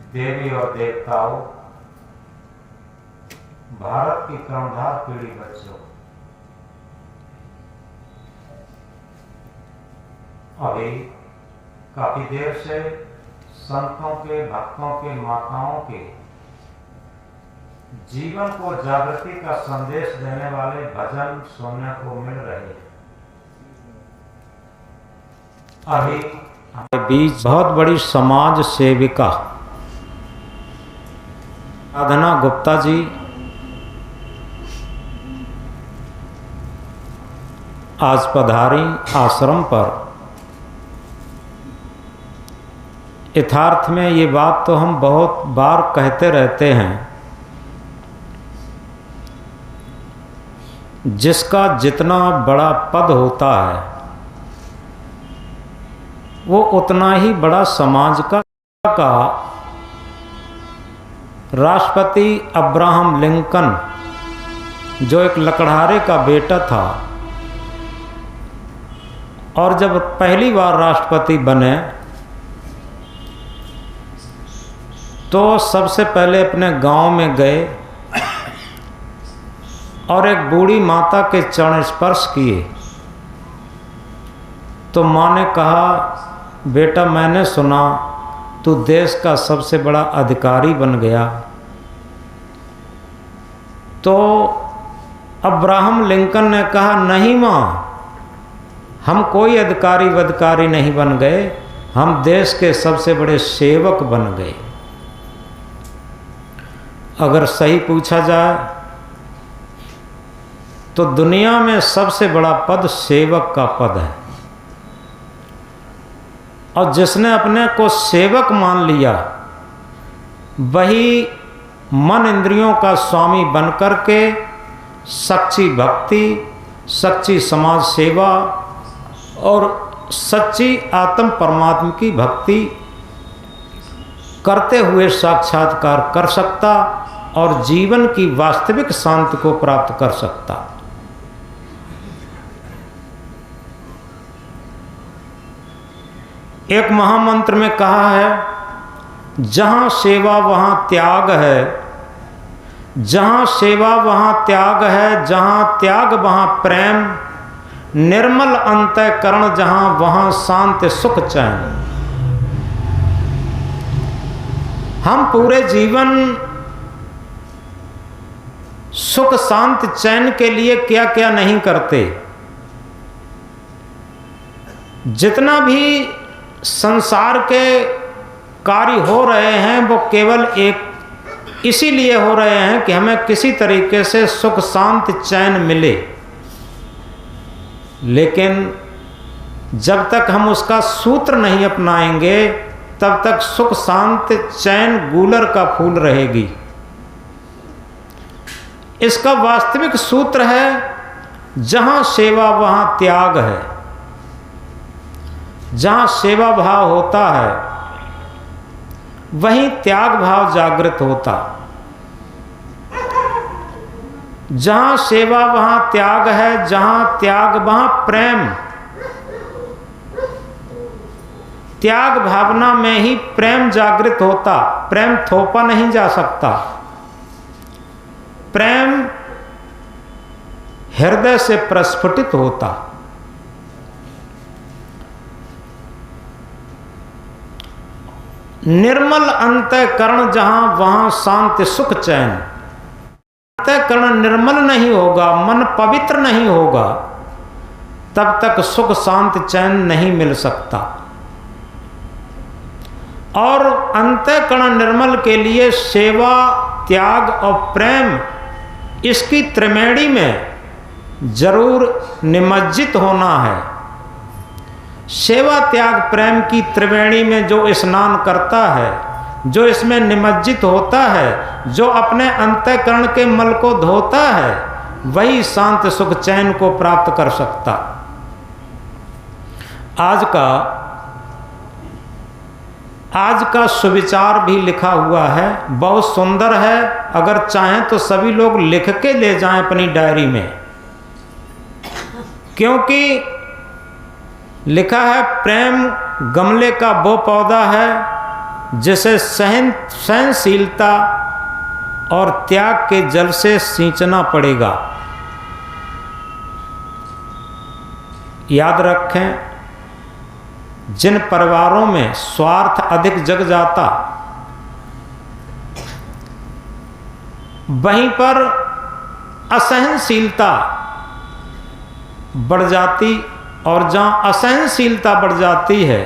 देवी और देवताओं, भारत की कर्णधार पीढ़ी बच्चों, अभी काफी देर से संतों के, भक्तों के, माताओं के जीवन को जागृति का संदेश देने वाले भजन सुनने को मिल रहे हैं। अभी बीच बहुत बड़ी समाज सेविका साधना गुप्ता जी आज पधारी आश्रम पर। यथार्थ में ये बात तो हम बहुत बार कहते रहते हैं, जिसका जितना बड़ा पद होता है वो उतना ही बड़ा समाज का। राष्ट्रपति अब्राहम लिंकन जो एक लकड़हारे का बेटा था और जब पहली बार राष्ट्रपति बने तो सबसे पहले अपने गांव में गए और एक बूढ़ी माता के चरण स्पर्श किए। तो माँ ने कहा, बेटा मैंने सुना तू देश का सबसे बड़ा अधिकारी बन गया। तो अब्राहम लिंकन ने कहा, नहीं माँ, हम कोई अधिकारी वधिकारी नहीं बन गए, हम देश के सबसे बड़े सेवक बन गए। अगर सही पूछा जाए तो दुनिया में सबसे बड़ा पद सेवक का पद है, और जिसने अपने को सेवक मान लिया वही मन इंद्रियों का स्वामी बनकर के सच्ची भक्ति, सच्ची समाज सेवा और सच्ची आत्म परमात्मा की भक्ति करते हुए साक्षात्कार कर सकता और जीवन की वास्तविक शांति को प्राप्त कर सकता। एक महामंत्र में कहा है, जहां सेवा वहां त्याग है, जहां सेवा वहां त्याग है, जहां त्याग वहां प्रेम, निर्मल अंतःकरण जहां वहां शांति सुख चैन। हम पूरे जीवन सुख शांति चैन के लिए क्या क्या नहीं करते। जितना भी संसार के कार्य हो रहे हैं वो केवल एक इसीलिए हो रहे हैं कि हमें किसी तरीके से सुख शांति चैन मिले। लेकिन जब तक हम उसका सूत्र नहीं अपनाएंगे तब तक सुख शांति चैन गूलर का फूल रहेगी। इसका वास्तविक सूत्र है, जहां सेवा वहां त्याग है। जहां सेवा भाव होता है वहीं त्याग भाव जागृत होता। जहां सेवा वहां त्याग है, जहां त्याग वहां प्रेम। त्याग भावना में ही प्रेम जागृत होता। प्रेम थोपा नहीं जा सकता। प्रेम हृदय से प्रस्फुटित होता। निर्मल अंतःकरण जहां वहां शांति सुख चैन। अंतःकरण निर्मल नहीं होगा, मन पवित्र नहीं होगा, तब तक सुख शांति चैन नहीं मिल सकता। और अंतःकरण निर्मल के लिए सेवा, त्याग और प्रेम, इसकी त्रिवेणी में जरूर निमज्जित होना है। सेवा, त्याग, प्रेम की त्रिवेणी में जो स्नान करता है, जो इसमें निमज्जित होता है, जो अपने अंतःकरण के मल को धोता है, वही शांत सुख चैन को प्राप्त कर सकता। आज का सुविचार भी लिखा हुआ है, बहुत सुंदर है। अगर चाहें तो सभी लोग लिख के ले जाएं अपनी डायरी में, क्योंकि लिखा है, प्रेम गमले का वो पौधा है जिसे सहनशीलता और त्याग के जल से सींचना पड़ेगा। याद रखें, जिन परिवारों में स्वार्थ अधिक जग जाता, वहीं पर असहनशीलता बढ़ जाती, और जहाँ असहनशीलता बढ़ जाती है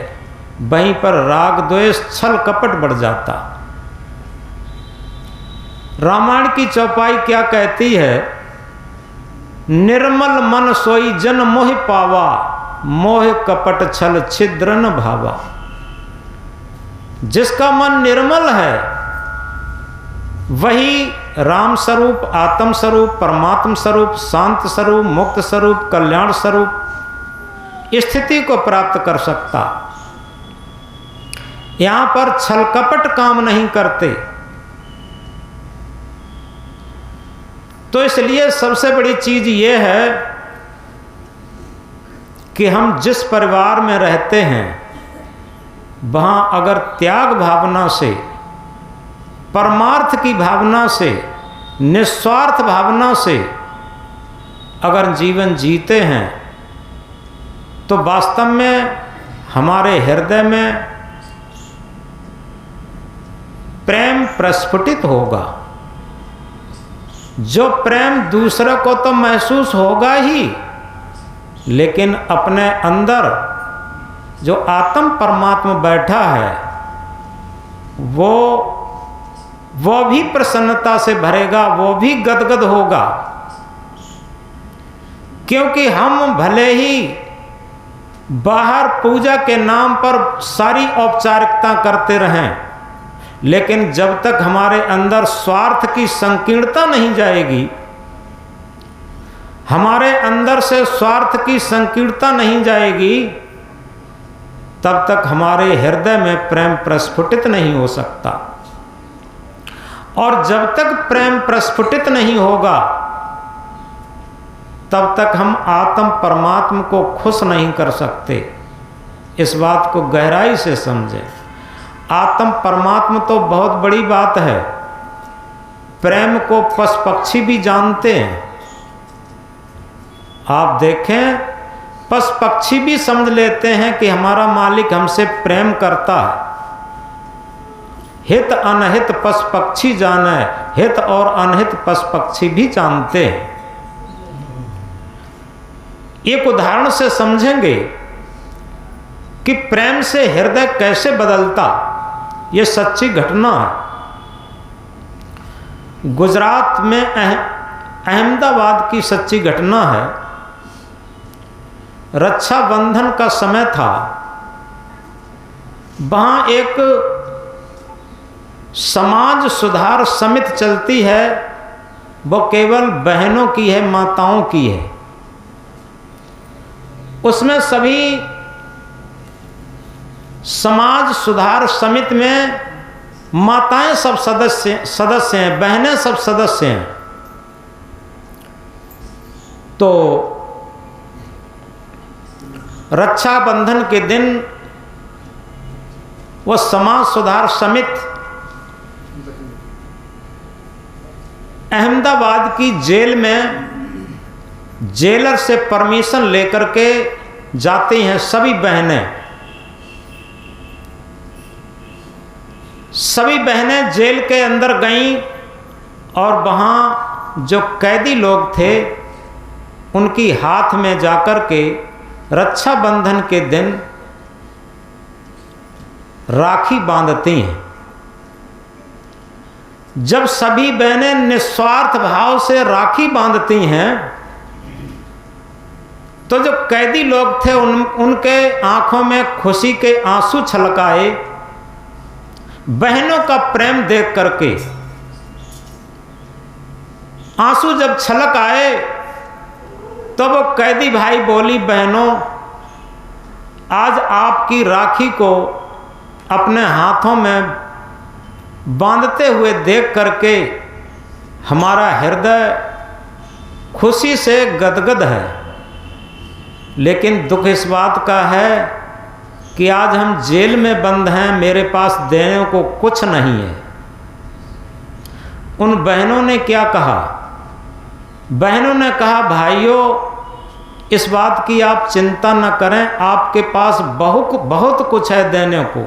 वहीं पर राग द्वेष छल कपट बढ़ जाता। रामायण की चौपाई क्या कहती है? निर्मल मन सोई जन मोह पावा, मोह कपट छल छिद्र न भावा। जिसका मन निर्मल है वही राम स्वरूप, आत्म स्वरूप, परमात्म स्वरूप, शांत स्वरूप, मुक्त स्वरूप, कल्याण स्वरूप स्थिति को प्राप्त कर सकता। यहां पर छल कपट काम नहीं करते। तो इसलिए सबसे बड़ी चीज ये है कि हम जिस परिवार में रहते हैं वहां अगर त्याग भावना से, परमार्थ की भावना से, निस्वार्थ भावना से अगर जीवन जीते हैं तो वास्तव में हमारे हृदय में प्रेम प्रस्फुटित होगा। जो प्रेम दूसरे को तो महसूस होगा ही, लेकिन अपने अंदर जो आत्म परमात्मा बैठा है वो भी प्रसन्नता से भरेगा, वो भी गदगद होगा। क्योंकि हम भले ही बाहर पूजा के नाम पर सारी औपचारिकता करते रहें, लेकिन जब तक हमारे अंदर स्वार्थ की संकीर्णता नहीं जाएगी, हमारे अंदर से स्वार्थ की संकीर्णता नहीं जाएगी, तब तक हमारे हृदय में प्रेम प्रस्फुटित नहीं हो सकता। और जब तक प्रेम प्रस्फुटित नहीं होगा तब तक हम आत्म परमात्मा को खुश नहीं कर सकते। इस बात को गहराई से समझें। आत्म परमात्मा तो बहुत बड़ी बात है। प्रेम को पशु पक्षी भी जानते हैं। आप देखें, पशु पक्षी भी समझ लेते हैं कि हमारा मालिक हमसे प्रेम करता है। हित अनहित पशु पक्षी जाने, हित और अनहित पशु पक्षी भी जानते हैं। एक उदाहरण से समझेंगे कि प्रेम से हृदय कैसे बदलता। यह सच्ची घटना है। गुजरात में अहमदाबाद की सच्ची घटना है। रक्षाबंधन का समय था। वहाँ एक समाज सुधार समिति चलती है। वो केवल बहनों की है, माताओं की है। उसमें सभी समाज सुधार समिति में माताएं सब सदस्य हैं, बहनें सब सदस्य हैं। तो रक्षाबंधन के दिन वो समाज सुधार समिति अहमदाबाद की जेल में जेलर से परमिशन लेकर के जाती हैं। सभी बहनें जेल के अंदर गईं और वहाँ जो कैदी लोग थे उनकी हाथ में जाकर के रक्षाबंधन के दिन राखी बांधती हैं। जब सभी बहनें निस्वार्थ भाव से राखी बांधती हैं तो जो कैदी लोग थे उनके आंखों में खुशी के आंसू छलकाए। बहनों का प्रेम देख करके आंसू जब छलक आए तो वो कैदी भाई बोली, बहनों आज आपकी राखी को अपने हाथों में बांधते हुए देख करके हमारा हृदय खुशी से गदगद है। लेकिन दुख इस बात का है कि आज हम जेल में बंद हैं, मेरे पास देने को कुछ नहीं है। उन बहनों ने क्या कहा? बहनों ने कहा, भाइयों इस बात की आप चिंता न करें, आपके पास बहुत कुछ है देने को।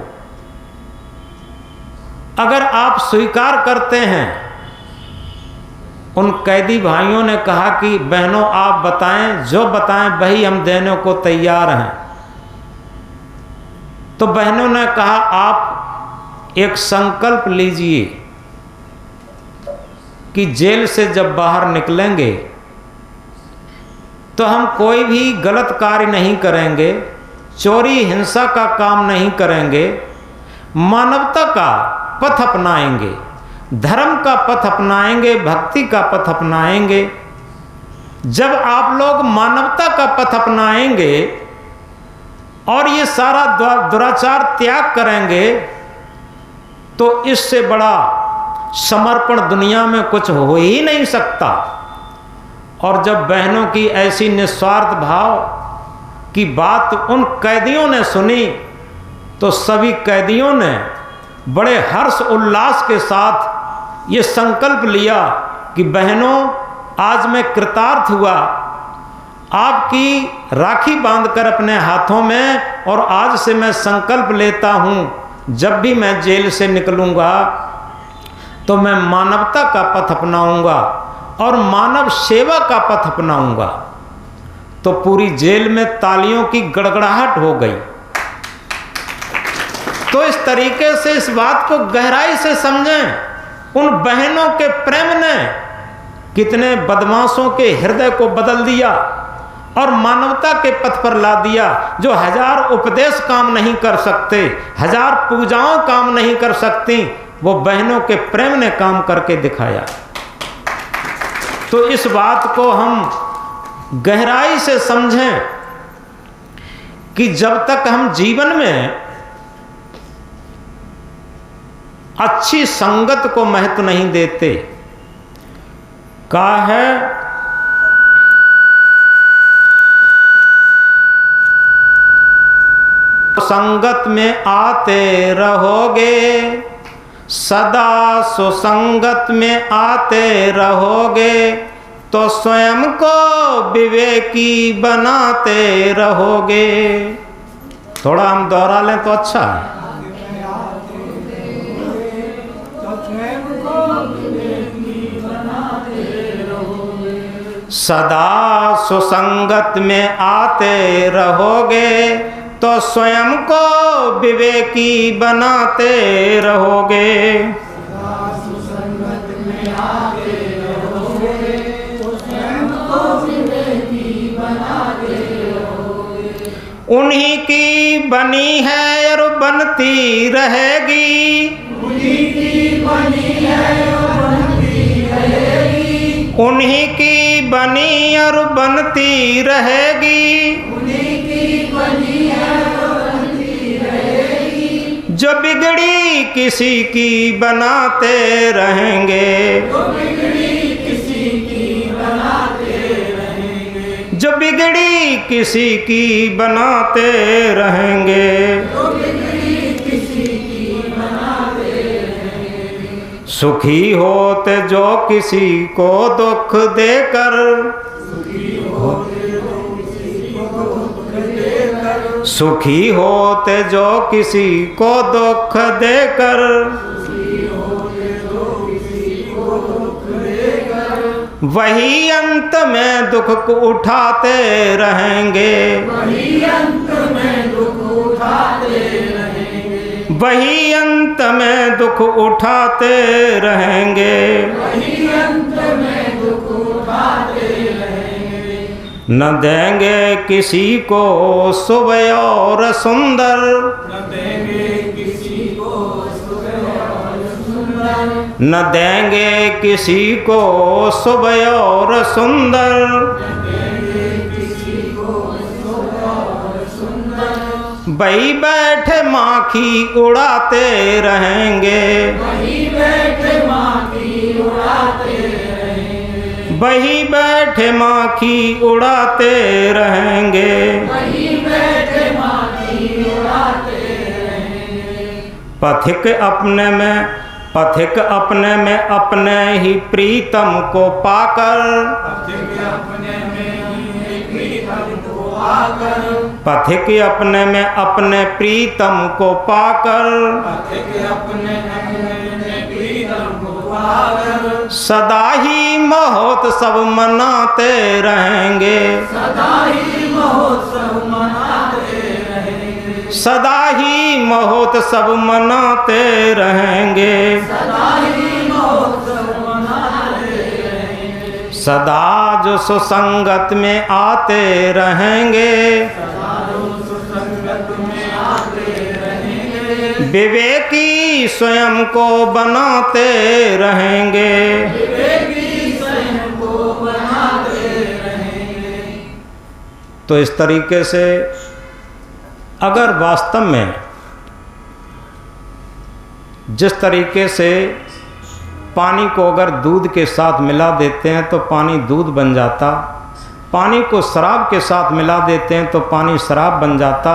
अगर आप स्वीकार करते हैं। उन कैदी भाइयों ने कहा कि बहनों आप बताएं, जो बताएं वही हम देने को तैयार हैं। तो बहनों ने कहा, आप एक संकल्प लीजिए कि जेल से जब बाहर निकलेंगे तो हम कोई भी गलत कार्य नहीं करेंगे, चोरी हिंसा का काम नहीं करेंगे, मानवता का पथ अपनाएंगे, धर्म का पथ अपनाएंगे, भक्ति का पथ अपनाएंगे। जब आप लोग मानवता का पथ अपनाएंगे और ये सारा दुराचार त्याग करेंगे तो इससे बड़ा समर्पण दुनिया में कुछ हो ही नहीं सकता। और जब बहनों की ऐसी निस्वार्थ भाव की बात उन कैदियों ने सुनी तो सभी कैदियों ने बड़े हर्ष उल्लास के साथ ये संकल्प लिया कि बहनों आज मैं कृतार्थ हुआ, आपकी राखी बांधकर अपने हाथों में, और आज से मैं संकल्प लेता हूँ जब भी मैं जेल से निकलूँगा तो मैं मानवता का पथ अपनाऊँगा और मानव सेवा का पथ अपनाऊँगा। तो पूरी जेल में तालियों की गड़गड़ाहट हो गई। तो इस तरीके से इस बात को गहराई से समझें, उन बहनों के प्रेम ने कितने बदमाशों के हृदय को बदल दिया और मानवता के पथ पर ला दिया। जो 1000 उपदेश काम नहीं कर सकते, 1000 पूजाओं काम नहीं कर सकती, वो बहनों के प्रेम ने काम करके दिखाया। तो इस बात को हम गहराई से समझें कि जब तक हम जीवन में अच्छी संगत को महत्व नहीं देते, कहा है संगत में आते रहोगे, सदा सुसंगत में आते रहोगे, तो स्वयं को विवेकी बनाते रहोगे। थोड़ा हम दोहरा लें तो अच्छा है। सदा सुसंगत में आते रहोगे तो स्वयं को विवेकी बनाते रहोगे। सदा सुसंगत में आते रहोगे तो स्वयं को विवेकी बनाते रहोगे। उन्हीं की बनी है और बनती रहेगी, उन्हीं की बनी है और बनती रहेगी, उन्हीं की बनी और बनती रहेगी, उन्हीं की बनी है और बनती रहेगी। जो बिगड़ी किसी की बनाते रहेंगे, जो बिगड़ी किसी की बनाते रहेंगे, जो बिगड़ी किसी की बनाते रहेंगे। जो बिगड़ी किसी की बनाते रहेंगे। सुखी होते जो किसी को दुख देकर, सुखी होते जो किसी को दुख देकर, सुखी होते जो किसी को दुख देकर, सुखी होते जो किसी को दुख देकर, वही अंत में दुख को उठाते रहेंगे, वही अंत में दुख उठाते रहेंगे, वही अंत में दुख उठाते रहेंगे। वही अंत में दुख उठाते रहेंगे। न देंगे किसी को शुभ और सुंदर, न देंगे किसी को सुख और सुंदर, न देंगे किसी को शुभ और सुंदर, न देंगे किसी को सुख और सुंदर। वही बैठे माखी उड़ाते रहेंगे, वही बैठे माखी उड़ाते रहेंगे, वही बैठे माखी उड़ाते रहेंगे। वही बैठे माखी उड़ाते पथिक अपने में अपने ही प्रीतम को पाकर, पथिक अपने में अपने प्रीतम को पाकर, सदा ही महोत्सव मनाते रहेंगे, सदा ही महोत्सव मनाते रहेंगे, सदा जो सुसंगत में आते रहेंगे, विवेकी स्वयं को बनाते रहेंगे। तो इस तरीके से अगर वास्तव में जिस तरीके से पानी को अगर दूध के साथ मिला देते हैं तो पानी दूध बन जाता, पानी को शराब के साथ मिला देते हैं तो पानी शराब बन जाता,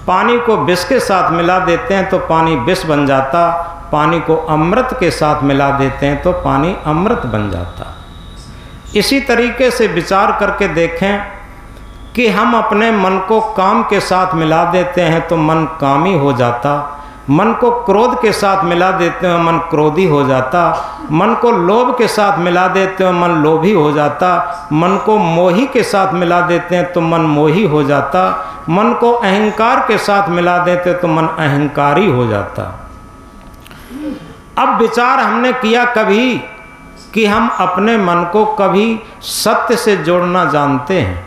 पानी को विष के साथ मिला देते हैं तो पानी विष बन जाता, पानी को अमृत के साथ मिला देते हैं तो पानी अमृत बन जाता। इसी तरीके से विचार करके देखें कि हम अपने मन को काम के साथ मिला देते हैं तो मन कामी हो जाता, मन को क्रोध के साथ मिला देते हैं मन क्रोधी हो जाता, मन को लोभ के साथ मिला देते हैं मन लोभी हो जाता, मन को मोही के साथ मिला देते हैं तो मन मोही हो जाता, मन को अहंकार के साथ मिला देते तो मन अहंकारी हो जाता। अब विचार हमने किया कभी कि हम अपने मन को कभी सत्य से जोड़ना जानते हैं।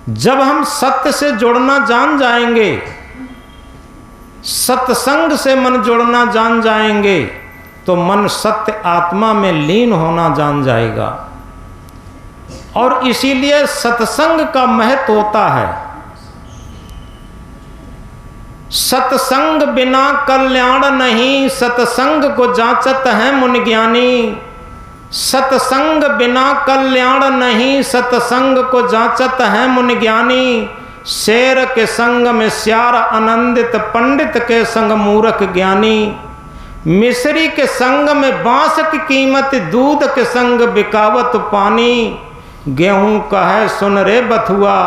जब हम सत्य से जोड़ना जान जाएंगे, सत्संग से मन जोड़ना जान जाएंगे, तो मन सत्य आत्मा में लीन होना जान जाएगा। और इसीलिए सत्संग का महत्व होता है। सत्संग बिना कल्याण नहीं, सत्संग को जांचत है मुनि ज्ञानी। सत्संग बिना कल्याण नहीं, सत्संग को जांचत है मुनि ज्ञानी। शेर के संग में श्यार आनंदित, पंडित के संग मूर्ख ज्ञानी। मिस्री के संग में बांस की कीमत, दूध के संग बिकावत पानी। गेहूं कहे सुन रे बथुआ,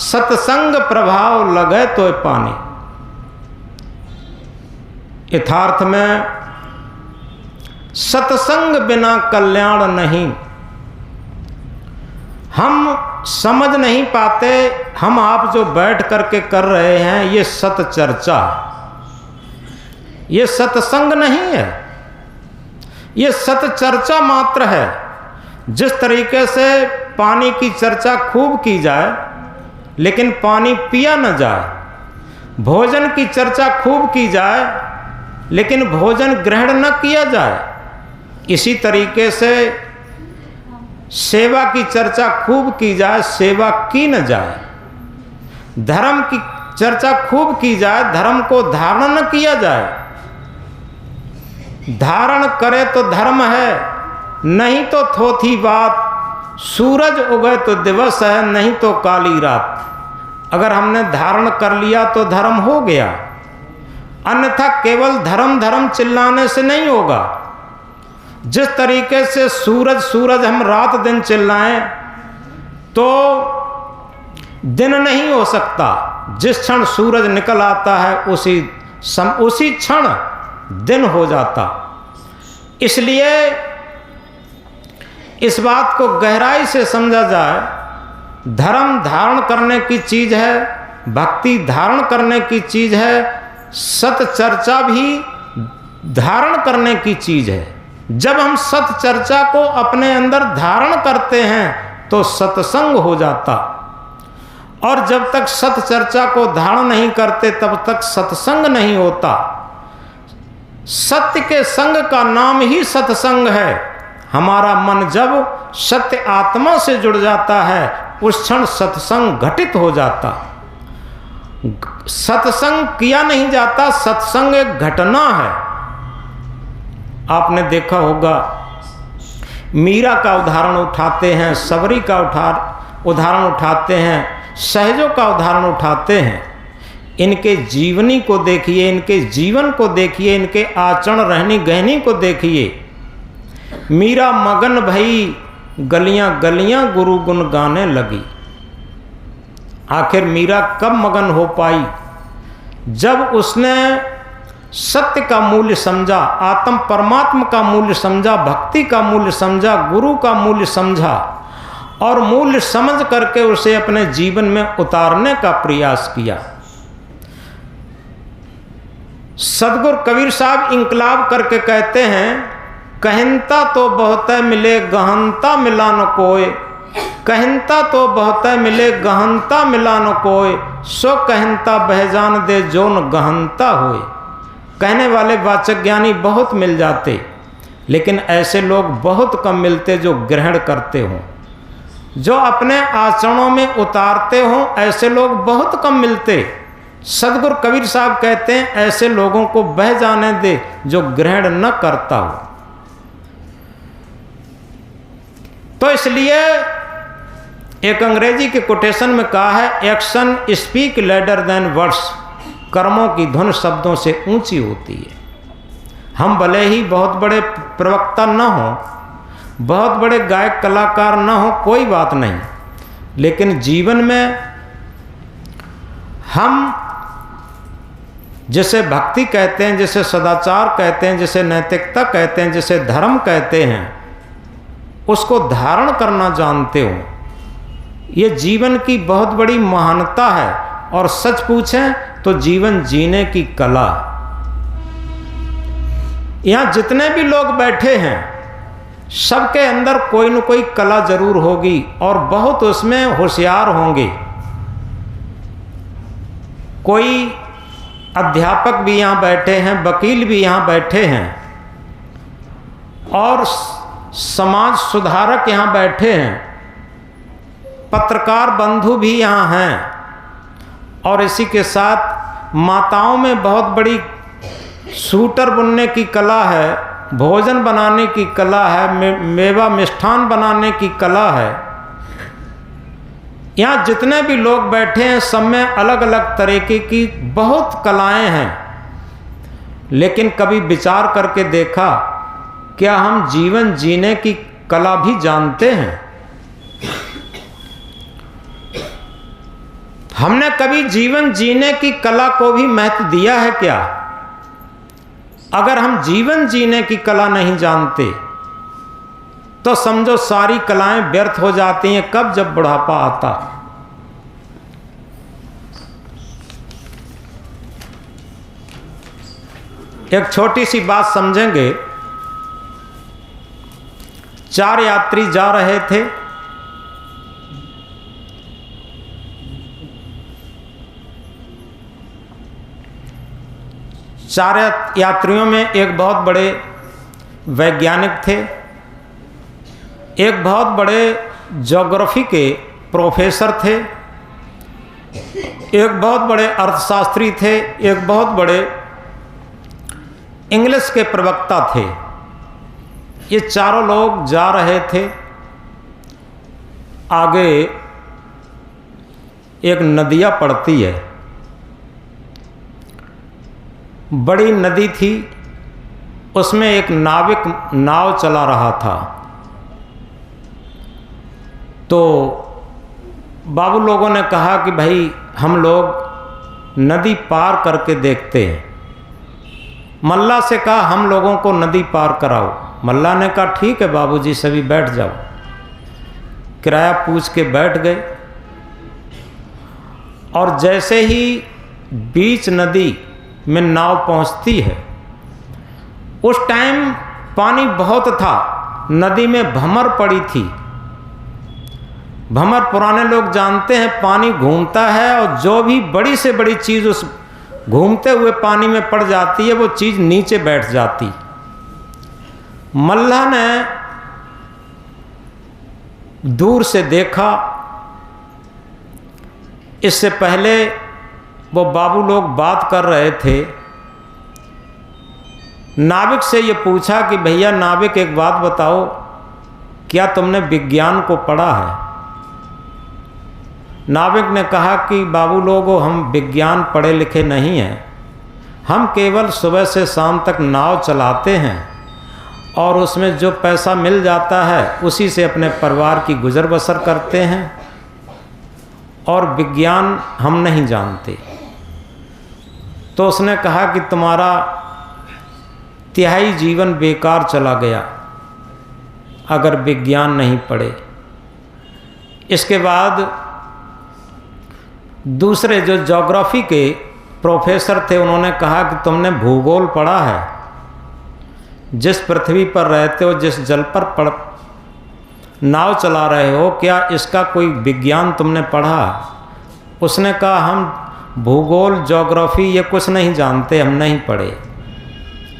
सत्संग प्रभाव लगे तो पानी। यथार्थ में सत्संग बिना कल्याण नहीं। हम समझ नहीं पाते, हम आप जो बैठ करके कर रहे हैं ये सत चर्चा, ये सत्संग नहीं है, ये सत चर्चा मात्र है। जिस तरीके से पानी की चर्चा खूब की जाए लेकिन पानी पिया न जाए, भोजन की चर्चा खूब की जाए लेकिन भोजन ग्रहण न किया जाए, इसी तरीके से सेवा की चर्चा खूब की जाए, सेवा की न जाए। धर्म की चर्चा खूब की जाए, धर्म को धारण न किया जाए। धारण करे तो धर्म है, नहीं तो थोथी बात। सूरज उगे तो दिवस है, नहीं तो काली रात। अगर हमने धारण कर लिया तो धर्म हो गया, अन्यथा केवल धर्म धर्म चिल्लाने से नहीं होगा। जिस तरीके से सूरज सूरज हम रात दिन चिल्लाएं तो दिन नहीं हो सकता। जिस क्षण सूरज निकल आता है उसी क्षण दिन हो जाता। इसलिए इस बात को गहराई से समझा जाए, धर्म धारण करने की चीज है, भक्ति धारण करने की चीज है, सत चर्चा भी धारण करने की चीज है। जब हम सत चर्चा को अपने अंदर धारण करते हैं तो सत्संग हो जाता, और जब तक सत चर्चा को धारण नहीं करते तब तक सत्संग नहीं होता। सत्य के संग का नाम ही सत्संग है। हमारा मन जब सत्य आत्मा से जुड़ जाता है उस क्षण सत्संग घटित हो जाता। सत्संग किया नहीं जाता, सत्संग एक घटना है। आपने देखा होगा, मीरा का उदाहरण उठाते हैं, सबरी का उदाहरण उठाते हैं, सहजों का उदाहरण उठाते हैं। इनके जीवनी को देखिए, इनके जीवन को देखिए, इनके आचरण रहनी गहनी को देखिए। मीरा मगन भई गलियां गलियां गुरु गुण गाने लगी। आखिर मीरा कब मगन हो पाई? जब उसने सत्य का मूल्य समझा, आत्म परमात्मा का मूल्य समझा, भक्ति का मूल्य समझा, गुरु का मूल्य समझा और मूल्य समझ करके उसे अपने जीवन में उतारने का प्रयास किया। सदगुरु कबीर साहब इंकलाब करके कहते हैं, कहनता तो बहुत मिले गहनता मिला न कोय, कहनता तो बहुत मिले गहनता मिला न कोय, सो कहनता बहजान दे जो न गहनता होए। कहने वाले वाचक ज्ञानी बहुत मिल जाते, लेकिन ऐसे लोग बहुत कम मिलते जो ग्रहण करते हों, जो अपने आचरणों में उतारते हों। ऐसे लोग बहुत कम मिलते। सदगुरु कबीर साहब कहते हैं, ऐसे लोगों को बह जाने दे जो ग्रहण न करता हो। तो इसलिए एक अंग्रेजी के कोटेशन में कहा है, action speak ladder than words, कर्मों की धुन शब्दों से ऊंची होती है। हम भले ही बहुत बड़े प्रवक्ता न हो, बहुत बड़े गायक कलाकार न हो, कोई बात नहीं, लेकिन जीवन में हम जिसे भक्ति कहते हैं, जिसे सदाचार कहते हैं, जिसे नैतिकता कहते हैं, जिसे धर्म कहते हैं, उसको धारण करना जानते हो, ये जीवन की बहुत बड़ी महानता है। और सच पूछें तो जीवन जीने की कला। यहां जितने भी लोग बैठे हैं, सबके अंदर कोई न कोई कला जरूर होगी और बहुत उसमें होशियार होंगे। कोई अध्यापक भी यहाँ बैठे हैं, वकील भी यहाँ बैठे हैं और समाज सुधारक यहाँ बैठे हैं, पत्रकार बंधु भी यहाँ हैं और इसी के साथ माताओं में बहुत बड़ी सूटर बुनने की कला है, भोजन बनाने की कला है, मेवा मिष्ठान बनाने की कला है। यहाँ जितने भी लोग बैठे हैं, सब में अलग अलग तरीके की बहुत कलाएं हैं, लेकिन कभी विचार करके देखा, क्या हम जीवन जीने की कला भी जानते हैं? हमने कभी जीवन जीने की कला को भी महत्व दिया है क्या? अगर हम जीवन जीने की कला नहीं जानते तो समझो सारी कलाएं व्यर्थ हो जाती हैं। कब? जब बुढ़ापा आता। एक छोटी सी बात समझेंगे। 4 यात्री जा रहे थे। चार यात्रियों में एक बहुत बड़े वैज्ञानिक थे, एक बहुत बड़े ज्योग्राफी के प्रोफेसर थे, एक बहुत बड़े अर्थशास्त्री थे, एक बहुत बड़े इंग्लिश के प्रवक्ता थे। ये चारों लोग जा रहे थे। आगे एक नदिया पड़ती है, बड़ी नदी थी, उसमें एक नाविक नाव चला रहा था। तो बाबू लोगों ने कहा कि भाई हम लोग नदी पार करके देखते हैं। मल्ला से कहा हम लोगों को नदी पार कराओ। मल्ला ने कहा ठीक है बाबूजी, सभी बैठ जाओ। किराया पूछ के बैठ गए और जैसे ही बीच नदी में नाव पहुंचती है, उस टाइम पानी बहुत था, नदी में भंवर पड़ी थी। भंवर पुराने लोग जानते हैं, पानी घूमता है और जो भी बड़ी से बड़ी चीज़ उस घूमते हुए पानी में पड़ जाती है, वो चीज़ नीचे बैठ जाती। मल्लाह ने दूर से देखा। इससे पहले वो बाबू लोग बात कर रहे थे। नाविक से ये पूछा कि भैया नाविक एक बात बताओ, क्या तुमने विज्ञान को पढ़ा है? नाविक ने कहा कि बाबू लोगों, हम विज्ञान पढ़े लिखे नहीं हैं, हम केवल सुबह से शाम तक नाव चलाते हैं और उसमें जो पैसा मिल जाता है उसी से अपने परिवार की गुजर बसर करते हैं और विज्ञान हम नहीं जानते। तो उसने कहा कि तुम्हारा तिहाई जीवन बेकार चला गया अगर विज्ञान नहीं पढ़े। इसके बाद दूसरे जो ज्योग्राफी के प्रोफेसर थे उन्होंने कहा कि तुमने भूगोल पढ़ा है, जिस पृथ्वी पर रहते हो, जिस जल पर नाव चला रहे हो, क्या इसका कोई विज्ञान तुमने पढ़ा? उसने कहा हम भूगोल ज्योग्राफी ये कुछ नहीं जानते, हम नहीं पढ़े,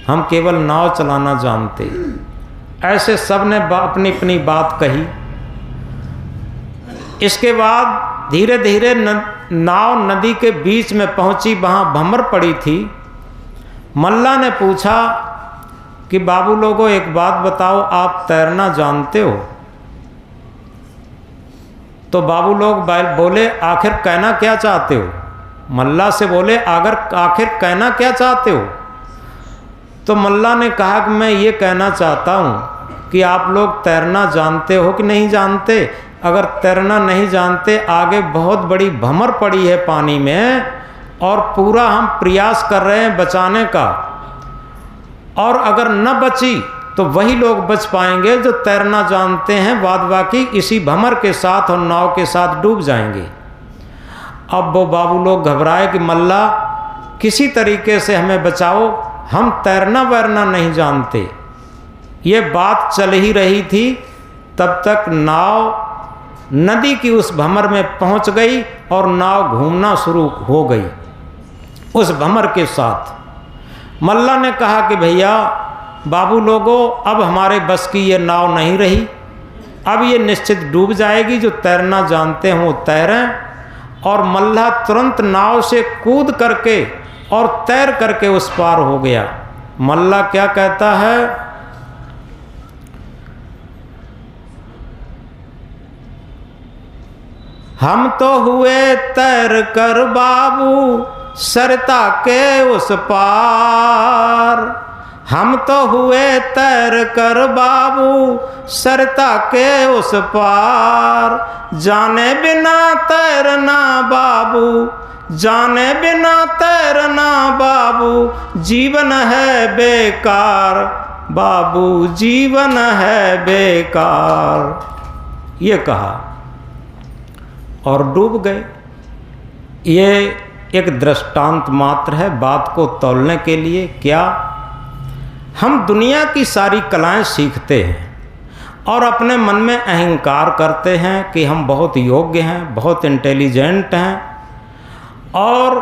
हम केवल नाव चलाना जानते। ऐसे सब ने अपनी अपनी बात कही। इसके बाद धीरे धीरे नाव नदी के बीच में पहुंची, वहाँ भंवर पड़ी थी। मल्ला ने पूछा कि बाबू लोगों एक बात बताओ, आप तैरना जानते हो? तो बाबू लोग बोले आखिर कहना क्या चाहते हो? मल्ला से बोले आखिर कहना क्या चाहते हो? तो मल्ला ने कहा कि मैं ये कहना चाहता हूँ कि आप लोग तैरना जानते हो कि नहीं जानते? अगर तैरना नहीं जानते, आगे बहुत बड़ी भंवर पड़ी है पानी में और पूरा हम प्रयास कर रहे हैं बचाने का, और अगर न बची तो वही लोग बच पाएंगे जो तैरना जानते हैं, बाद बाकी इसी भंवर के साथ और नाव के साथ डूब जाएंगे। अब वो बाबू लोग घबराए कि मल्ला किसी तरीके से हमें बचाओ, हम तैरना वैरना नहीं जानते। ये बात चल ही रही थी, तब तक नाव नदी की उस भंवर में पहुंच गई और नाव घूमना शुरू हो गई उस भंवर के साथ। मल्ला ने कहा कि भैया बाबू लोगों, अब हमारे बस की ये नाव नहीं रही, अब ये निश्चित डूब जाएगी, जो तैरना जानते हैं वो तैरें। और मल्ला तुरंत नाव से कूद करके और तैर करके उस पार हो गया। मल्ला क्या कहता है, हम तो हुए तैर कर बाबू सरता के उस पार, हम तो हुए तैर कर बाबू सरता के उस पार, जाने बिना तैरना बाबू, जाने बिना तैरना बाबू, जीवन है बेकार बाबू, जीवन है बेकार। ये कहा और डूब गए। ये एक दृष्टांत मात्र है बात को तौलने के लिए। क्या हम दुनिया की सारी कलाएं सीखते हैं और अपने मन में अहंकार करते हैं कि हम बहुत योग्य हैं, बहुत इंटेलिजेंट हैं, और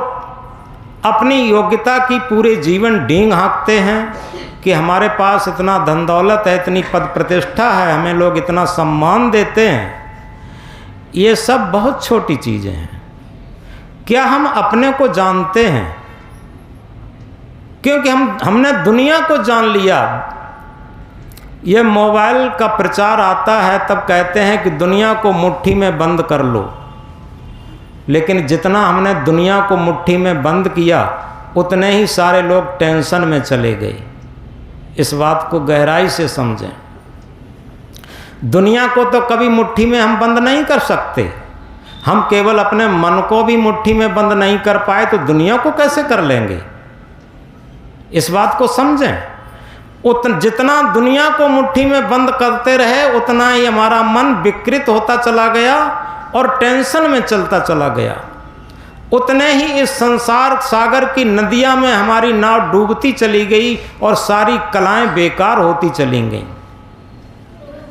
अपनी योग्यता की पूरे जीवन डींग हाँकते हैं कि हमारे पास इतना धन दौलत है, इतनी पद प्रतिष्ठा है, हमें लोग इतना सम्मान देते हैं। ये सब बहुत छोटी चीज़ें हैं। क्या हम अपने को जानते हैं? क्योंकि हमने दुनिया को जान लिया। ये मोबाइल का प्रचार आता है तब कहते हैं कि दुनिया को मुट्ठी में बंद कर लो, लेकिन जितना हमने दुनिया को मुट्ठी में बंद किया उतने ही सारे लोग टेंशन में चले गए। इस बात को गहराई से समझें। दुनिया को तो कभी मुट्ठी में हम बंद नहीं कर सकते। हम केवल अपने मन को भी मुट्ठी में बंद नहीं कर पाए तो दुनिया को कैसे कर लेंगे? इस बात को समझें। जितना दुनिया को मुट्ठी में बंद करते रहे उतना ही हमारा मन विकृत होता चला गया और टेंशन में चलता चला गया। उतने ही इस संसार सागर की नदियां में हमारी नाव डूबती चली गई और सारी कलाएं बेकार होती चली गईं।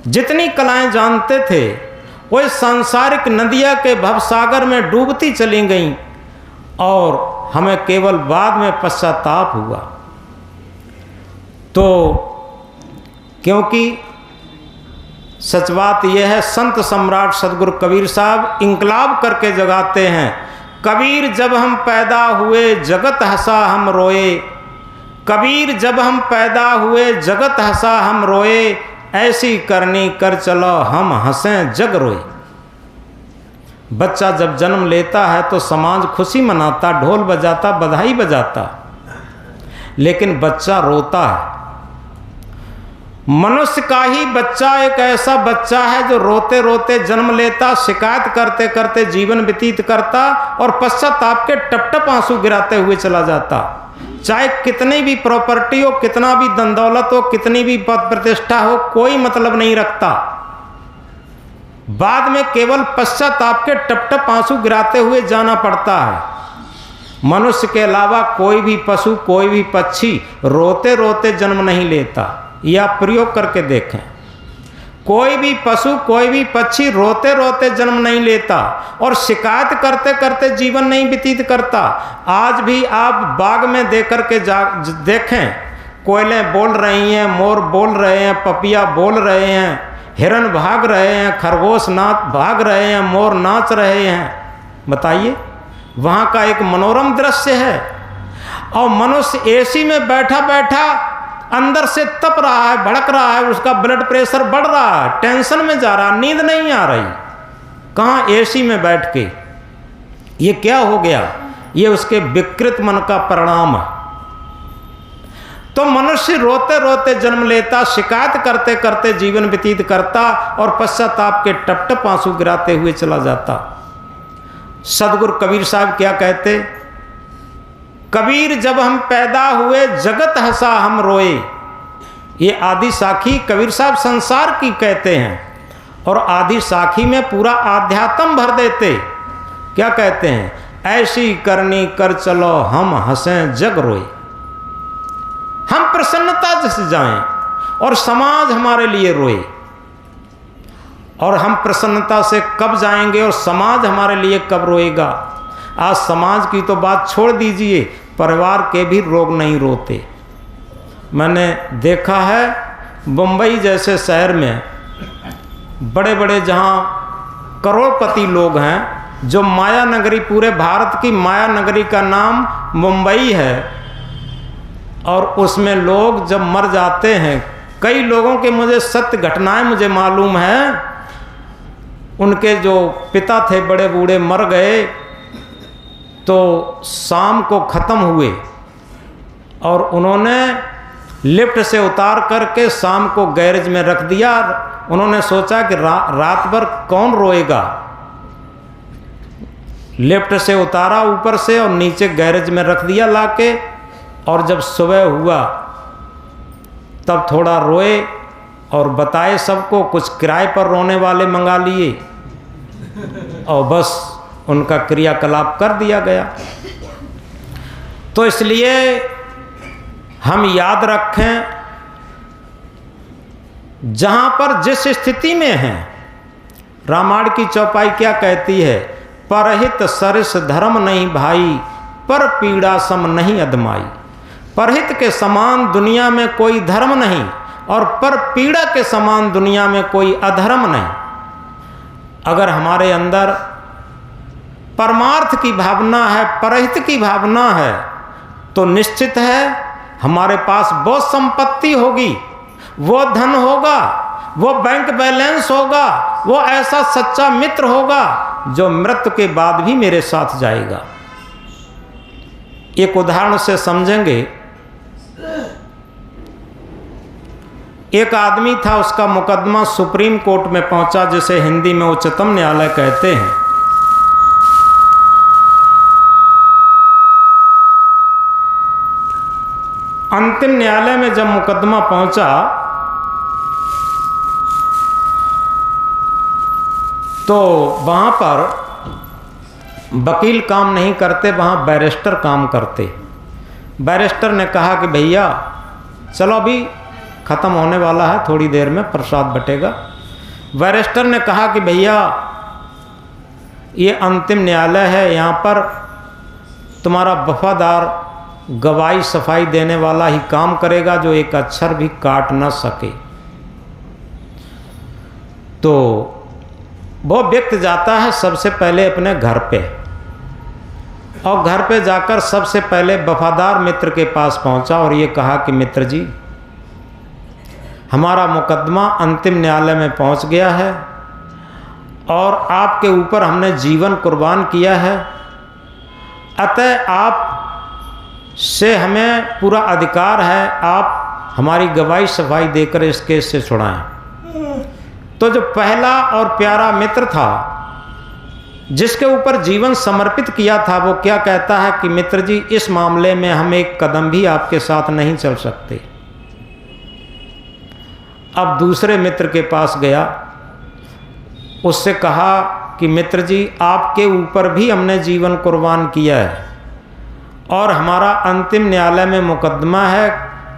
जितनी कलाएं जानते थे वो इस सांसारिक नदिया के भवसागर में डूबती चली गईं और हमें केवल बाद में पश्चाताप हुआ। तो क्योंकि सच बात यह है, संत सम्राट सदगुरु कबीर साहब इंकलाब करके जगाते हैं। कबीर जब हम पैदा हुए जगत हंसा हम रोए, कबीर जब हम पैदा हुए जगत हंसा हम रोए, ऐसी करनी कर चलो हम हंसें जग रोए। बच्चा जब जन्म लेता है तो समाज खुशी मनाता, ढोल बजाता, बधाई बजाता, लेकिन बच्चा रोता है। मनुष्य का ही बच्चा एक ऐसा बच्चा है जो रोते रोते जन्म लेता, शिकायत करते करते जीवन व्यतीत करता और पश्चाताप के टप टप आंसू गिराते हुए चला जाता। चाहे कितनी भी प्रॉपर्टी हो, कितना भी धन दौलत हो, कितनी भी पद प्रतिष्ठा हो, कोई मतलब नहीं रखता। बाद में केवल पश्चाताप के टप टप आंसू गिराते हुए जाना पड़ता है। मनुष्य के अलावा कोई भी पशु, कोई भी पक्षी रोते रोते जन्म नहीं लेता। यह प्रयोग करके देखें, कोई भी पशु, कोई भी पक्षी रोते रोते जन्म नहीं लेता और शिकायत करते करते जीवन नहीं व्यतीत करता। आज भी आप बाग में देख के देखें, कोयलें बोल रही हैं, मोर बोल रहे हैं, पपिया बोल रहे हैं, हिरन भाग रहे हैं, खरगोश भाग रहे हैं, मोर नाच रहे हैं। बताइए, वहाँ का एक मनोरम दृश्य है। और मनुष्य एसी में बैठा बैठा अंदर से तप रहा है, भड़क रहा है, उसका ब्लड प्रेशर बढ़ रहा है, टेंशन में जा रहा, नींद नहीं आ रही। कहाँ? एसी में बैठ के। ये क्या हो गया? ये उसके विकृत मन का परिणाम है। तो मनुष्य रोते रोते जन्म लेता, शिकायत करते करते जीवन व्यतीत करता और पश्चाताप के टप टप आंसू गिराते हुए चला जाता। सदगुरु कबीर साहब क्या कहते? कबीर जब हम पैदा हुए जगत हंसा हम रोए। ये आदि साखी कबीर साहब संसार की कहते हैं और आदि साखी में पूरा आध्यात्म भर देते। क्या कहते हैं? ऐसी करनी कर चलो हम हंसें जग रोए। हम प्रसन्नता से जाएं और समाज हमारे लिए रोए। और हम प्रसन्नता से कब जाएंगे और समाज हमारे लिए कब रोएगा? आज समाज की तो बात छोड़ दीजिए, परिवार के भी लोग नहीं रोते। मैंने देखा है मुंबई जैसे शहर में बड़े बड़े जहाँ करोड़पति लोग हैं, जो माया नगरी, पूरे भारत की माया नगरी का नाम मुंबई है, और उसमें लोग जब मर जाते हैं, कई लोगों के मुझे सत्य घटनाएं मुझे मालूम है, उनके जो पिता थे बड़े बूढ़े मर गए तो शाम को ख़त्म हुए और उन्होंने लिफ्ट से उतार करके शाम को गैरेज में रख दिया। उन्होंने सोचा कि रात भर कौन रोएगा। लिफ्ट से उतारा ऊपर से और नीचे गैरेज में रख दिया लाके, और जब सुबह हुआ तब थोड़ा रोए और बताए सबको, कुछ किराए पर रोने वाले मंगा लिए और बस उनका क्रियाकलाप कर दिया गया। तो इसलिए हम याद रखें, जहां पर जिस स्थिति में हैं, रामायण की चौपाई क्या कहती है? परहित सरिस धर्म नहीं भाई, पर पीड़ा सम नहीं अदमाई। परहित के समान दुनिया में कोई धर्म नहीं और पर पीड़ा के समान दुनिया में कोई अधर्म नहीं। अगर हमारे अंदर परमार्थ की भावना है, परहित की भावना है, तो निश्चित है हमारे पास वो संपत्ति होगी, वो धन होगा, वो बैंक बैलेंस होगा, वो ऐसा सच्चा मित्र होगा जो मृत्यु के बाद भी मेरे साथ जाएगा। एक उदाहरण से समझेंगे। एक आदमी था, उसका मुकदमा सुप्रीम कोर्ट में पहुंचा, जिसे हिंदी में उच्चतम न्यायालय कहते हैं। अंतिम न्यायालय में जब मुकदमा पहुंचा तो वहां पर वकील काम नहीं करते, वहां बैरिस्टर काम करते। बैरिस्टर ने कहा कि भैया चलो अभी ख़त्म होने वाला है, थोड़ी देर में प्रसाद बटेगा। बैरिस्टर ने कहा कि भैया ये अंतिम न्यायालय है, यहाँ पर तुम्हारा वफादार गवाही सफाई देने वाला ही काम करेगा, जो एक अक्षर भी काट न सके। तो वो व्यक्ति जाता है सबसे पहले अपने घर पे, और घर पे जाकर सबसे पहले वफादार मित्र के पास पहुंचा और ये कहा कि मित्र जी, हमारा मुकदमा अंतिम न्यायालय में पहुंच गया है और आपके ऊपर हमने जीवन कुर्बान किया है, अतः आप से हमें पूरा अधिकार है, आप हमारी गवाही सफाई देकर इस केस से छुड़ाएं। तो जो पहला और प्यारा मित्र था जिसके ऊपर जीवन समर्पित किया था, वो क्या कहता है कि मित्र जी, इस मामले में हम एक कदम भी आपके साथ नहीं चल सकते। अब दूसरे मित्र के पास गया, उससे कहा कि मित्र जी, आपके ऊपर भी हमने जीवन कुर्बान किया है और हमारा अंतिम न्यायालय में मुकदमा है,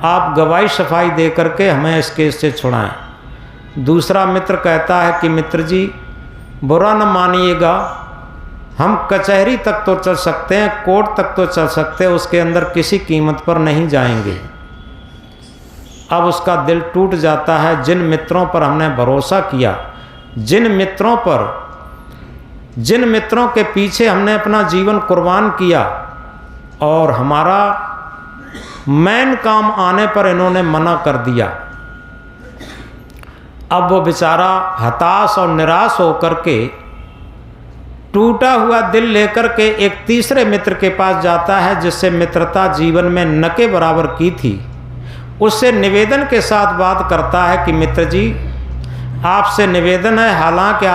आप गवाही सफाई दे करके हमें इस केस से छुड़ाएं। दूसरा मित्र कहता है कि मित्र जी, बुरा न मानिएगा, हम कचहरी तक तो चल सकते हैं, कोर्ट तक तो चल सकते हैं, उसके अंदर किसी कीमत पर नहीं जाएंगे। अब उसका दिल टूट जाता है। जिन मित्रों पर हमने भरोसा किया, जिन मित्रों के पीछे हमने अपना जीवन कुर्बान किया, और हमारा मेन काम आने पर इन्होंने मना कर दिया। अब वो बेचारा हताश और निराश होकर के, टूटा हुआ दिल लेकर के एक तीसरे मित्र के पास जाता है जिससे मित्रता जीवन में न के बराबर की थी। उससे निवेदन के साथ बात करता है कि मित्र जी, आपसे निवेदन है, हालांकि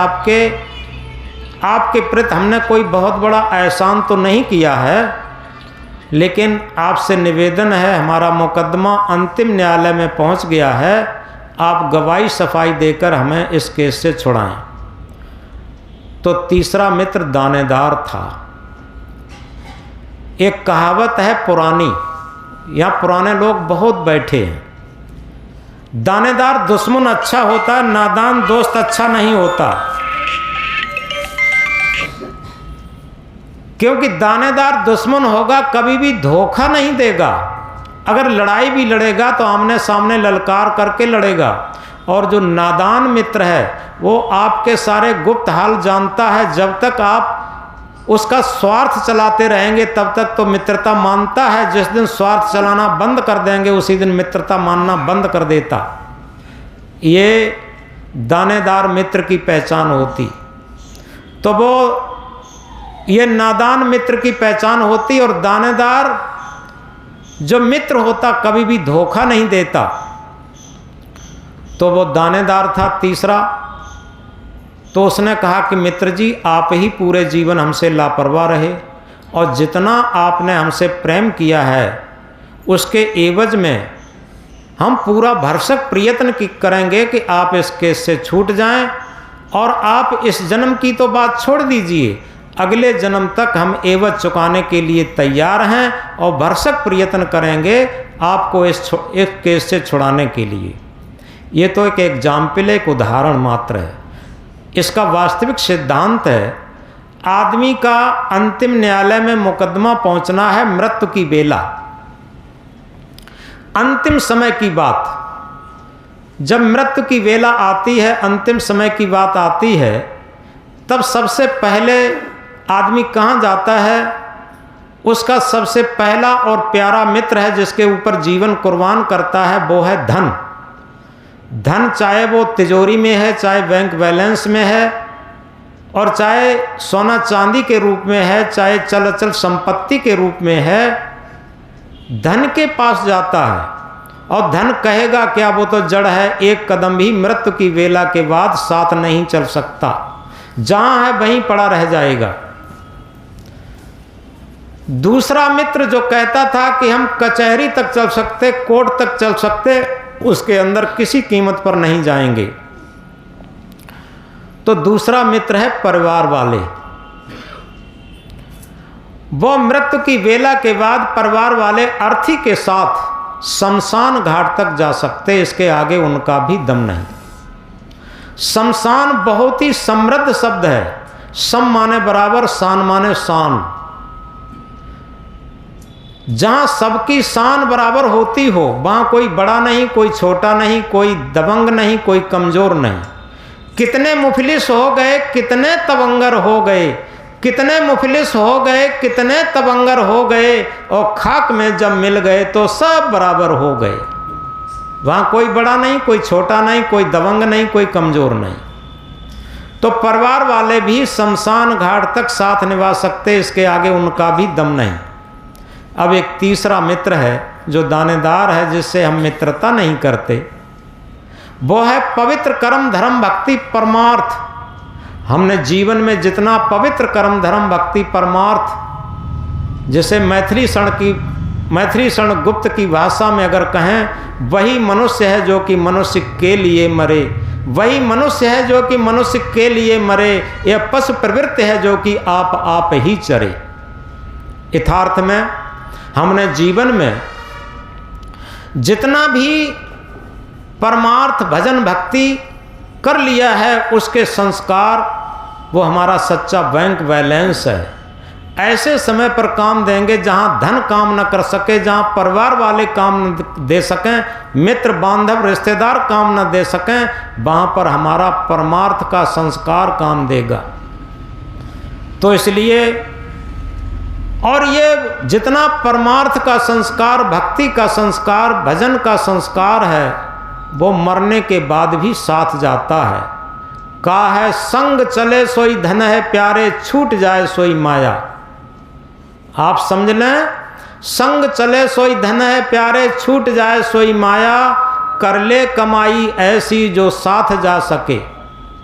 आपके प्रति हमने कोई बहुत बड़ा एहसान तो नहीं किया है, लेकिन आपसे निवेदन है, हमारा मुकदमा अंतिम न्यायालय में पहुंच गया है, आप गवाही सफाई देकर हमें इस केस से छुड़ाएं। तो तीसरा मित्र दानेदार था। एक कहावत है पुरानी, यहाँ पुराने लोग बहुत बैठे हैं, दानेदार दुश्मन अच्छा होता है, नादान दोस्त अच्छा नहीं होता। क्योंकि दानेदार दुश्मन होगा, कभी भी धोखा नहीं देगा। अगर लड़ाई भी लड़ेगा तो आमने सामने ललकार करके लड़ेगा। और जो नादान मित्र है वो आपके सारे गुप्त हाल जानता है। जब तक आप उसका स्वार्थ चलाते रहेंगे तब तक तो मित्रता मानता है, जिस दिन स्वार्थ चलाना बंद कर देंगे उसी दिन मित्रता मानना बंद कर देता। ये दानेदार मित्र की पहचान होती। तो वो ये नादान मित्र की पहचान होती, और दानेदार जो मित्र होता कभी भी धोखा नहीं देता। तो वो दानेदार था तीसरा। तो उसने कहा कि मित्र जी, आप ही पूरे जीवन हमसे लापरवाह रहे, और जितना आपने हमसे प्रेम किया है उसके एवज में हम पूरा भरसक प्रयत्न करेंगे कि आप इस केस से छूट जाएं, और आप इस जन्म की तो बात छोड़ दीजिए, अगले जन्म तक हम एवज चुकाने के लिए तैयार हैं और भरसक प्रयत्न करेंगे आपको इस केस से छुड़ाने के लिए। ये तो एक एग्जाम्पल, एक उदाहरण मात्र है। इसका वास्तविक सिद्धांत है, आदमी का अंतिम न्यायालय में मुकदमा पहुंचना है मृत्यु की बेला, अंतिम समय की बात। जब मृत्यु की वेला आती है, अंतिम समय की बात आती है, तब सबसे पहले आदमी कहाँ जाता है? उसका सबसे पहला और प्यारा मित्र है जिसके ऊपर जीवन कुर्बान करता है, वो है धन। धन चाहे वो तिजोरी में है, चाहे बैंक बैलेंस में है, और चाहे सोना चांदी के रूप में है, चाहे चल अचल संपत्ति के रूप में है, धन के पास जाता है। और धन कहेगा क्या, वो तो जड़ है, एक कदम भी मृत्यु की वेला के बाद साथ नहीं चल सकता, जहां है वहीं पड़ा रह जाएगा। दूसरा मित्र जो कहता था कि हम कचहरी तक चल सकते, कोर्ट तक चल सकते, उसके अंदर किसी कीमत पर नहीं जाएंगे। तो दूसरा मित्र है परिवार वाले। वो मृत्यु की वेला के बाद परिवार वाले अर्थी के साथ शमशान घाट तक जा सकते, इसके आगे उनका भी दम नहीं। शमशान बहुत ही समृद्ध शब्द है। सम माने बराबर, शान माने शान। जहां सबकी शान बराबर होती हो, वहां कोई बड़ा नहीं, कोई छोटा नहीं, कोई दबंग नहीं, कोई कमजोर नहीं। कितने मुफलिस हो गए, कितने तबंगर हो गए, कितने मुफलिस हो गए, कितने तबंगर हो गए, और खाक में जब मिल गए तो सब बराबर हो गए। वहां कोई बड़ा नहीं, कोई छोटा नहीं, कोई दबंग नहीं, कोई कमजोर नहीं। तो परिवार वाले भी शमशान घाट तक साथ निभा सकते, इसके आगे उनका भी दम नहीं। अब एक तीसरा मित्र है जो दानेदार है, जिससे हम मित्रता नहीं करते, वो है पवित्र कर्म धर्म भक्ति परमार्थ। हमने जीवन में जितना पवित्र कर्म धर्म भक्ति परमार्थ, जैसे मैथिली शरण गुप्त की भाषा में अगर कहें, वही मनुष्य है जो कि मनुष्य के लिए मरे, वही मनुष्य है जो कि मनुष्य के लिए मरे, यह पशु प्रवृत्ति है जो कि आप ही चरे। यथार्थ में हमने जीवन में जितना भी परमार्थ भजन भक्ति कर लिया है, उसके संस्कार वो हमारा सच्चा बैंक बैलेंस है। ऐसे समय पर काम देंगे जहां धन काम न कर सके, जहां परिवार वाले काम न दे सकें, मित्र बांधव रिश्तेदार काम न दे सकें, वहां पर हमारा परमार्थ का संस्कार काम देगा। तो इसलिए, और ये जितना परमार्थ का संस्कार, भक्ति का संस्कार, भजन का संस्कार है, वो मरने के बाद भी साथ जाता है। कहा है, संग चले सोई धन है प्यारे, छूट जाए सोई माया। आप समझ लें, संग चले सोई धन है प्यारे, छूट जाए सोई माया, कर ले कमाई ऐसी जो साथ जा सके।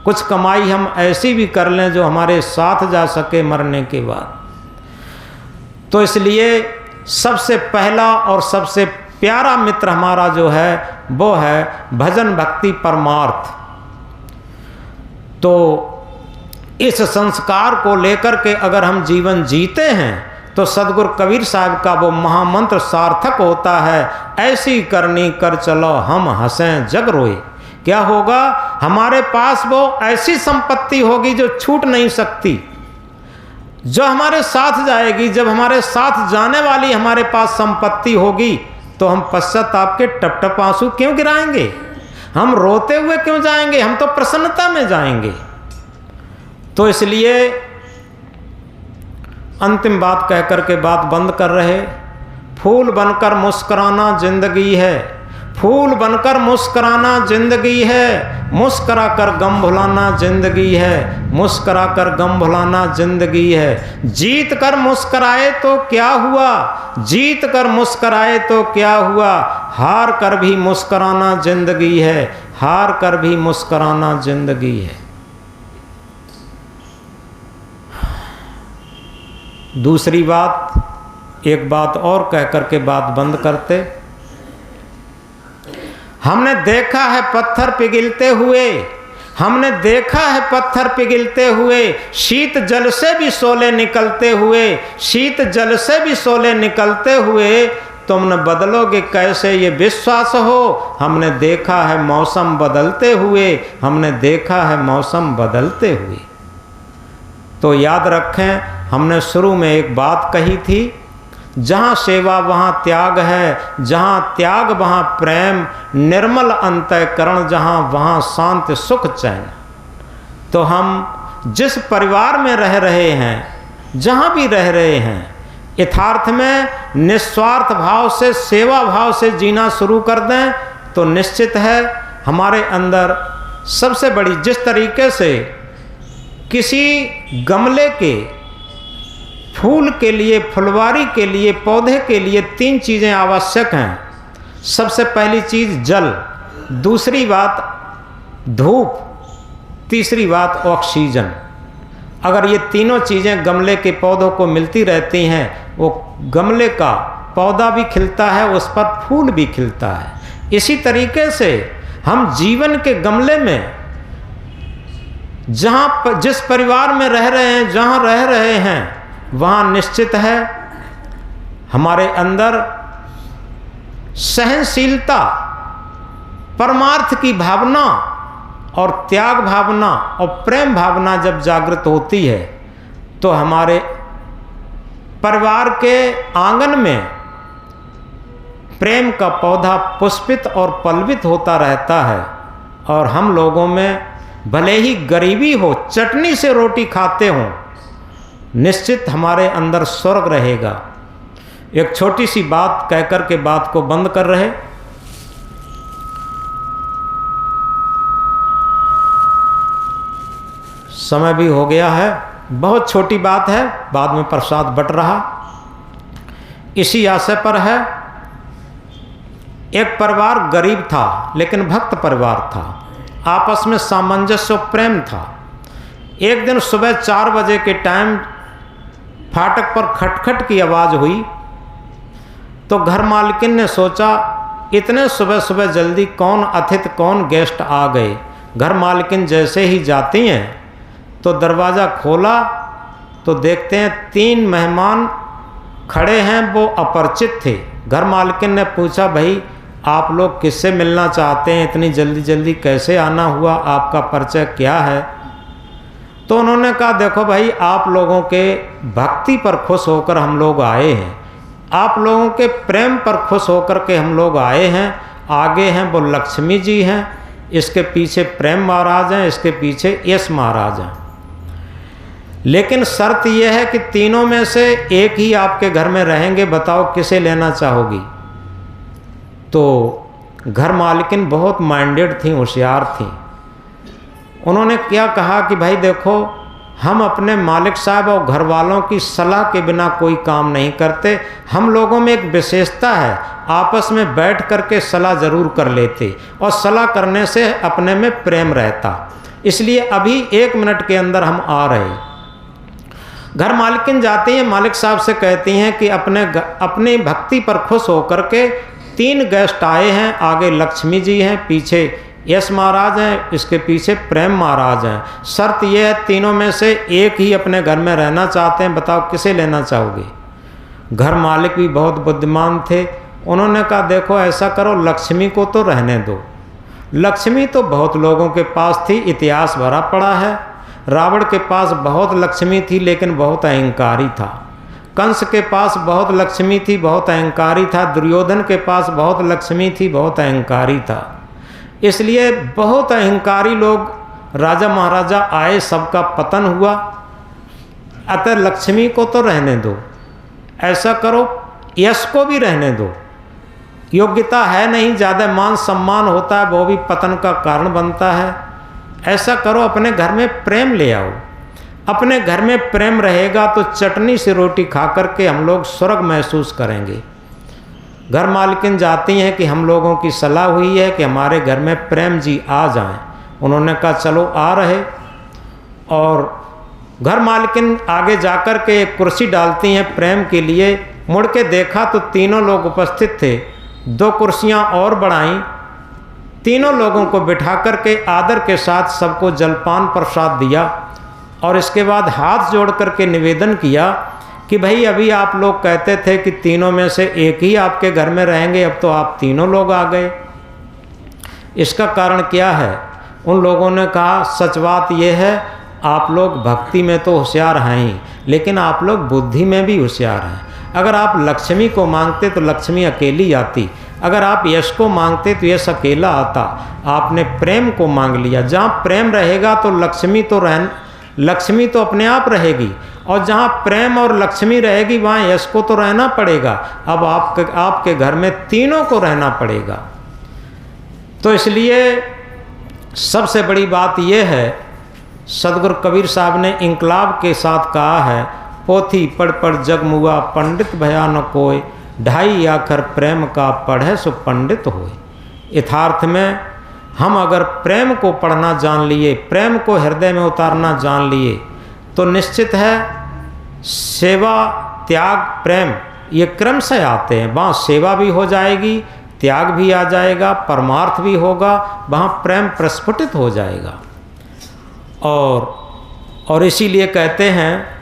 कुछ कमाई हम ऐसी भी कर लें जो हमारे साथ जा सके मरने के बाद। तो इसलिए सबसे पहला और सबसे प्यारा मित्र हमारा जो है, वो है भजन भक्ति परमार्थ। तो इस संस्कार को लेकर के अगर हम जीवन जीते हैं तो सदगुरु कबीर साहब का वो महामंत्र सार्थक होता है, ऐसी करनी कर चलो हम हंसें जग रोए। क्या होगा, हमारे पास वो ऐसी संपत्ति होगी जो छूट नहीं सकती, जो हमारे साथ जाएगी। जब हमारे साथ जाने वाली हमारे पास संपत्ति होगी तो हम पश्चाताप के टप टप आंसू क्यों गिराएंगे, हम रोते हुए क्यों जाएंगे, हम तो प्रसन्नता में जाएंगे। तो इसलिए अंतिम बात कह करके बात बंद कर रहे, फूल बनकर मुस्कुराना जिंदगी है, फूल बनकर मुस्कुराना जिंदगी है, मुस्कुरा कर गम भुलाना जिंदगी है, मुस्कुरा कर गम भुलाना जिंदगी है। जीत कर मुस्कुराए तो क्या हुआ, जीत कर मुस्कुराए तो क्या हुआ, हार कर भी मुस्कुराना जिंदगी है, हार कर भी मुस्कुराना जिंदगी है। दूसरी बात, एक बात और कह करके बात बंद करते। हमने देखा है पत्थर पिघलते हुए, हमने देखा है पत्थर पिघलते हुए, शीत जल से भी शोले निकलते हुए, शीत जल से भी शोले निकलते हुए, तुम न बदलोगे कैसे ये विश्वास हो। हमने देखा है मौसम बदलते हुए, हमने देखा है मौसम बदलते हुए। तो याद रखें, हमने शुरू में एक बात कही थी, जहाँ सेवा वहाँ त्याग है, जहाँ त्याग वहाँ प्रेम, निर्मल अंतःकरण जहाँ वहाँ शांति सुख चैन। तो हम जिस परिवार में रह रहे हैं, जहाँ भी रह रहे हैं, यथार्थ में निस्वार्थ भाव से, सेवा भाव से जीना शुरू कर दें तो निश्चित है हमारे अंदर सबसे बड़ी, जिस तरीके से किसी गमले के फूल के लिए, फुलवारी के लिए, पौधे के लिए 3 चीज़ें आवश्यक हैं। सबसे पहली चीज़ जल, दूसरी बात धूप, तीसरी बात ऑक्सीजन। अगर ये तीनों चीज़ें गमले के पौधों को मिलती रहती हैं, वो गमले का पौधा भी खिलता है, उस पर फूल भी खिलता है। इसी तरीके से हम जीवन के गमले में जहाँ जिस परिवार में रह रहे हैं, जहाँ रह रहे हैं, वहाँ निश्चित है हमारे अंदर सहनशीलता, परमार्थ की भावना और त्याग भावना और प्रेम भावना जब जागृत होती है तो हमारे परिवार के आंगन में प्रेम का पौधा पुष्पित और पल्वित होता रहता है। और हम लोगों में भले ही गरीबी हो, चटनी से रोटी खाते हों, निश्चित हमारे अंदर स्वर्ग रहेगा। एक छोटी सी बात कहकर के बात को बंद कर रहे। समय भी हो गया है, बहुत छोटी बात है, बाद में प्रसाद बट रहा। इसी आशय पर है, एक परिवार गरीब था लेकिन भक्त परिवार था, आपस में सामंजस्य और प्रेम था। एक दिन सुबह 4 बजे के टाइम फाटक पर खटखट की आवाज़ हुई तो घर मालकिन ने सोचा इतने सुबह सुबह जल्दी कौन अतिथि कौन गेस्ट आ गए। घर मालकिन जैसे ही जाती हैं तो दरवाज़ा खोला तो देखते हैं 3 मेहमान खड़े हैं, वो अपरिचित थे। घर मालकिन ने पूछा, भाई आप लोग किससे मिलना चाहते हैं, इतनी जल्दी जल्दी कैसे आना हुआ, आपका परिचय क्या है? तो उन्होंने कहा, देखो भाई आप लोगों के भक्ति पर खुश होकर हम लोग आए हैं, आप लोगों के प्रेम पर खुश होकर के हम लोग आए हैं। आगे हैं वो लक्ष्मी जी हैं, इसके पीछे प्रेम महाराज हैं, इसके पीछे यश महाराज हैं। लेकिन शर्त यह है कि तीनों में से एक ही आपके घर में रहेंगे, बताओ किसे लेना चाहोगी? तो घर मालकिन बहुत माइंडेड थी, होशियार थी। उन्होंने क्या कहा कि भाई देखो, हम अपने मालिक साहब और घर वालों की सलाह के बिना कोई काम नहीं करते। हम लोगों में एक विशेषता है, आपस में बैठ करके सलाह ज़रूर कर लेते और सलाह करने से अपने में प्रेम रहता। इसलिए अभी 1 मिनट के अंदर हम आ रहे। घर मालकिन जाती हैं, मालिक साहब से कहती हैं कि अपनी भक्ति पर खुश होकर के 3 गेस्ट आए हैं, आगे लक्ष्मी जी हैं, पीछे यश महाराज हैं, इसके पीछे प्रेम महाराज हैं। शर्त यह है तीनों में से एक ही अपने घर में रहना चाहते हैं, बताओ किसे लेना चाहोगे? घर मालिक भी बहुत बुद्धिमान थे, उन्होंने कहा देखो ऐसा करो, लक्ष्मी को तो रहने दो। लक्ष्मी तो बहुत लोगों के पास थी, इतिहास भरा पड़ा है। रावण के पास बहुत लक्ष्मी थी लेकिन बहुत अहंकारी था। कंस के पास बहुत लक्ष्मी थी, बहुत अहंकारी था। दुर्योधन के पास बहुत लक्ष्मी थी, बहुत अहंकारी था। इसलिए बहुत अहंकारी लोग राजा महाराजा आए, सबका पतन हुआ। अतः लक्ष्मी को तो रहने दो, ऐसा करो यश को भी रहने दो। योग्यता है नहीं, ज़्यादा मान सम्मान होता है, वो भी पतन का कारण बनता है। ऐसा करो अपने घर में प्रेम ले आओ। अपने घर में प्रेम रहेगा तो चटनी से रोटी खा करके हम लोग स्वर्ग महसूस करेंगे। घर मालकिन जाती हैं कि हम लोगों की सलाह हुई है कि हमारे घर में प्रेम जी आ जाएं। उन्होंने कहा चलो आ रहे। और घर मालकिन आगे जाकर के एक कुर्सी डालती हैं प्रेम के लिए। मुड़ के देखा तो तीनों लोग उपस्थित थे। 2 कुर्सियां और बढ़ाईं, तीनों लोगों को बिठा करके आदर के साथ सबको जलपान प्रसाद दिया और इसके बाद हाथ जोड़ करके निवेदन किया कि भाई अभी आप लोग कहते थे कि तीनों में से एक ही आपके घर में रहेंगे, अब तो आप तीनों लोग आ गए। इसका कारण क्या है? उन लोगों ने कहा सच बात यह है, आप लोग भक्ति में तो होशियार हैं ही, लेकिन आप लोग बुद्धि में भी होशियार हैं। अगर आप लक्ष्मी को मांगते तो लक्ष्मी अकेली आती, अगर आप यश को मांगते तो यश अकेला आता। आपने प्रेम को मांग लिया। जहाँ प्रेम रहेगा तो लक्ष्मी तो अपने आप रहेगी, और जहाँ प्रेम और लक्ष्मी रहेगी वहाँ यश को तो रहना पड़ेगा। अब आपके घर में तीनों को रहना पड़ेगा। तो इसलिए सबसे बड़ी बात यह है, सदगुरु कबीर साहब ने इंकलाब के साथ कहा है, पोथी पढ़ पढ़ जग मुआ पंडित भया न कोय, 2.5 आखर प्रेम का पढ़े सो पंडित होए। यथार्थ में हम अगर प्रेम को पढ़ना जान लिए, प्रेम को हृदय में उतारना जान लिए, तो निश्चित है सेवा त्याग प्रेम ये क्रम से आते हैं। वहाँ सेवा भी हो जाएगी, त्याग भी आ जाएगा, परमार्थ भी होगा, वहाँ प्रेम प्रस्फुटित हो जाएगा। और इसीलिए कहते हैं,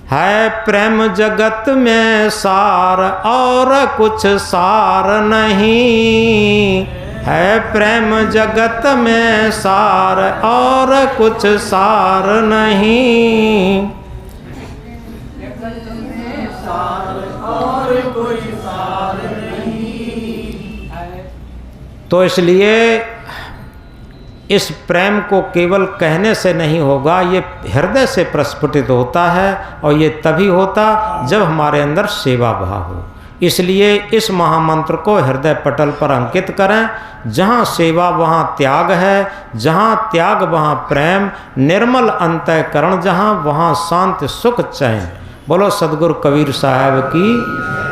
है प्रेम जगत में सार और कुछ सार नहीं, है प्रेम जगत में सार और कुछ सार नहीं। तो इसलिए इस प्रेम को केवल कहने से नहीं होगा, ये हृदय से प्रस्फुटित होता है, और ये तभी होता जब हमारे अंदर सेवा भाव हो। इसलिए इस महामंत्र को हृदय पटल पर अंकित करें। जहाँ सेवा वहाँ त्याग है, जहाँ त्याग वहाँ प्रेम, निर्मल अंतःकरण जहाँ वहाँ शांति सुख चैन। बोलो सदगुरु कबीर साहब की।